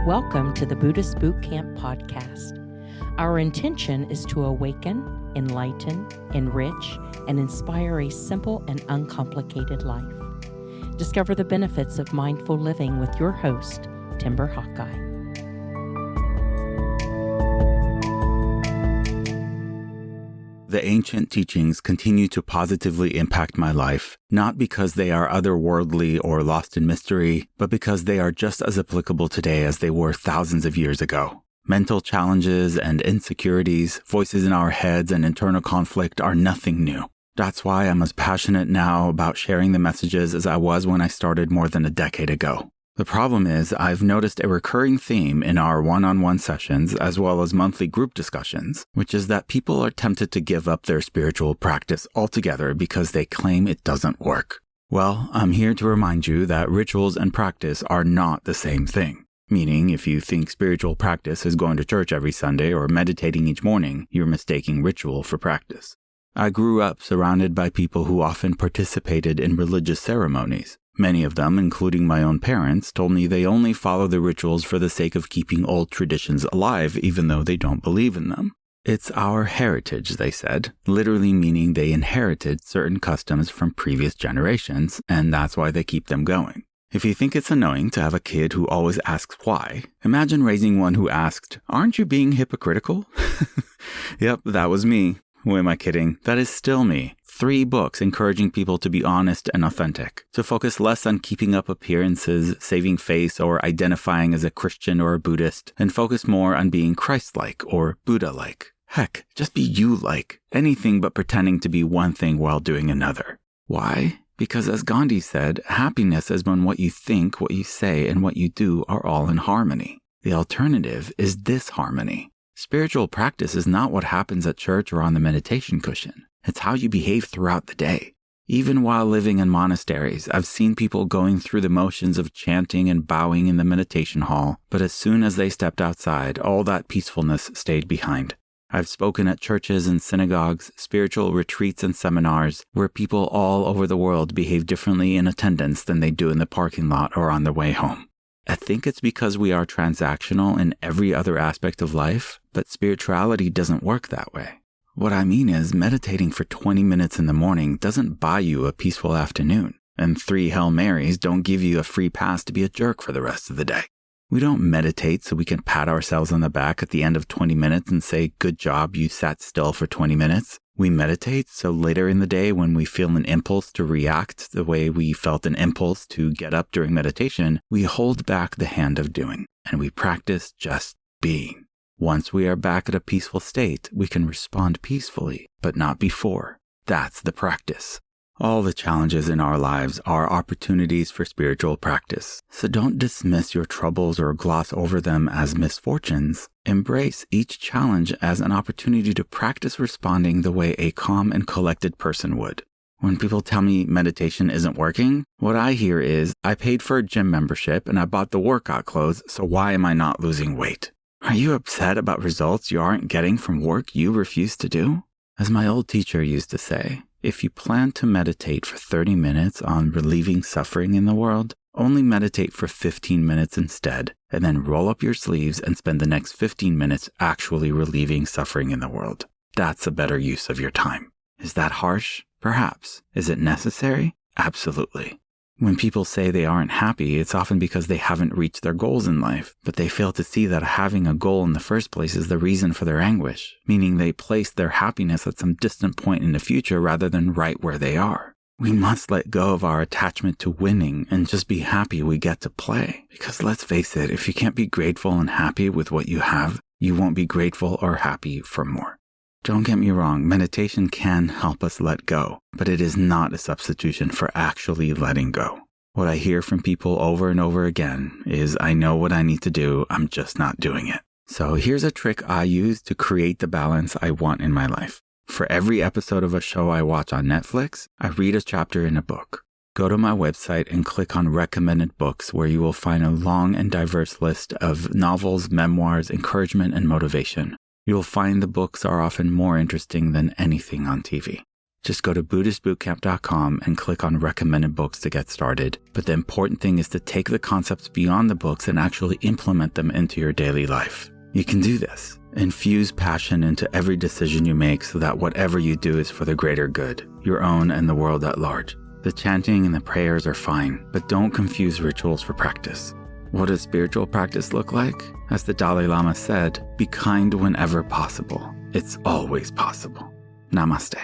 Welcome to the Buddhist Boot Camp podcast. Our intention is to awaken, enlighten, enrich, and inspire a simple and uncomplicated life. Discover the benefits of mindful living with your host, Timber Hawkeye. The ancient teachings continue to positively impact my life, not because they are otherworldly or lost in mystery, but because they are just as applicable today as they were thousands of years ago. Mental challenges and insecurities, voices in our heads, and internal conflict are nothing new. That's why I'm as passionate now about sharing the messages as I was when I started more than a decade ago. The problem is, I've noticed a recurring theme in our one-on-one sessions as well as monthly group discussions, which is that people are tempted to give up their spiritual practice altogether because they claim it doesn't work. Well, I'm here to remind you that rituals and practice are not the same thing. Meaning, if you think spiritual practice is going to church every Sunday or meditating each morning, you're mistaking ritual for practice. I grew up surrounded by people who often participated in religious ceremonies. Many of them, including my own parents, told me they only follow the rituals for the sake of keeping old traditions alive, even though they don't believe in them. It's our heritage, they said, literally meaning they inherited certain customs from previous generations, and that's why they keep them going. If you think it's annoying to have a kid who always asks why, imagine raising one who asked, "Aren't you being hypocritical?" Yep, that was me. Who am I kidding? That is still me. 3 books encouraging people to be honest and authentic, to focus less on keeping up appearances, saving face, or identifying as a Christian or a Buddhist, and focus more on being Christ-like or Buddha-like. Heck, just be you-like. Anything but pretending to be one thing while doing another. Why? Because as Gandhi said, happiness is when what you think, what you say, and what you do are all in harmony. The alternative is disharmony. Spiritual practice is not what happens at church or on the meditation cushion. It's how you behave throughout the day. Even while living in monasteries, I've seen people going through the motions of chanting and bowing in the meditation hall, but as soon as they stepped outside, all that peacefulness stayed behind. I've spoken at churches and synagogues, spiritual retreats and seminars, where people all over the world behave differently in attendance than they do in the parking lot or on their way home. I think it's because we are transactional in every other aspect of life, but spirituality doesn't work that way. What I mean is, meditating for 20 minutes in the morning doesn't buy you a peaceful afternoon, and 3 Hail Marys don't give you a free pass to be a jerk for the rest of the day. We don't meditate so we can pat ourselves on the back at the end of 20 minutes and say, "Good job, you sat still for 20 minutes." We meditate so later in the day when we feel an impulse to react the way we felt an impulse to get up during meditation, we hold back the hand of doing, and we practice just being. Once we are back at a peaceful state, we can respond peacefully, but not before. That's the practice. All the challenges in our lives are opportunities for spiritual practice. So don't dismiss your troubles or gloss over them as misfortunes. Embrace each challenge as an opportunity to practice responding the way a calm and collected person would. When people tell me meditation isn't working, what I hear is, I paid for a gym membership and I bought the workout clothes, so why am I not losing weight? Are you upset about results you aren't getting from work you refuse to do? As my old teacher used to say, if you plan to meditate for 30 minutes on relieving suffering in the world, only meditate for 15 minutes instead, and then roll up your sleeves and spend the next 15 minutes actually relieving suffering in the world. That's a better use of your time. Is that harsh? Perhaps. Is it necessary? Absolutely. When people say they aren't happy, it's often because they haven't reached their goals in life, but they fail to see that having a goal in the first place is the reason for their anguish, meaning they place their happiness at some distant point in the future rather than right where they are. We must let go of our attachment to winning and just be happy we get to play. Because let's face it, if you can't be grateful and happy with what you have, you won't be grateful or happy for more. Don't get me wrong, meditation can help us let go, but it is not a substitution for actually letting go. What I hear from people over and over again is, I know what I need to do, I'm just not doing it. So here's a trick I use to create the balance I want in my life. For every episode of a show I watch on Netflix, I read a chapter in a book. Go to my website and click on recommended books, where you will find a long and diverse list of novels, memoirs, encouragement, and motivation. You'll find the books are often more interesting than anything on TV. Just go to BuddhistBootcamp.com and click on recommended books to get started. But the important thing is to take the concepts beyond the books and actually implement them into your daily life. You can do this. Infuse passion into every decision you make so that whatever you do is for the greater good, your own and the world at large. The chanting and the prayers are fine, but don't confuse rituals for practice. What does spiritual practice look like? As the Dalai Lama said, be kind whenever possible. It's always possible. Namaste.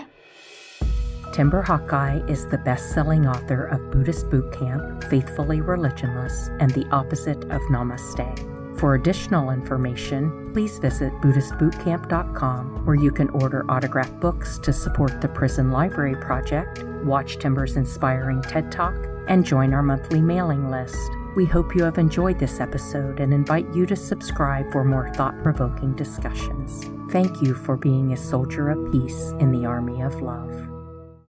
Timber Hawkeye is the best-selling author of Buddhist Boot Camp, Faithfully Religionless, and The Opposite of Namaste. For additional information, please visit BuddhistBootcamp.com, where you can order autographed books to support the Prison Library Project, watch Timber's inspiring TED Talk, and join our monthly mailing list. We hope you have enjoyed this episode and invite you to subscribe for more thought-provoking discussions. Thank you for being a soldier of peace in the army of love.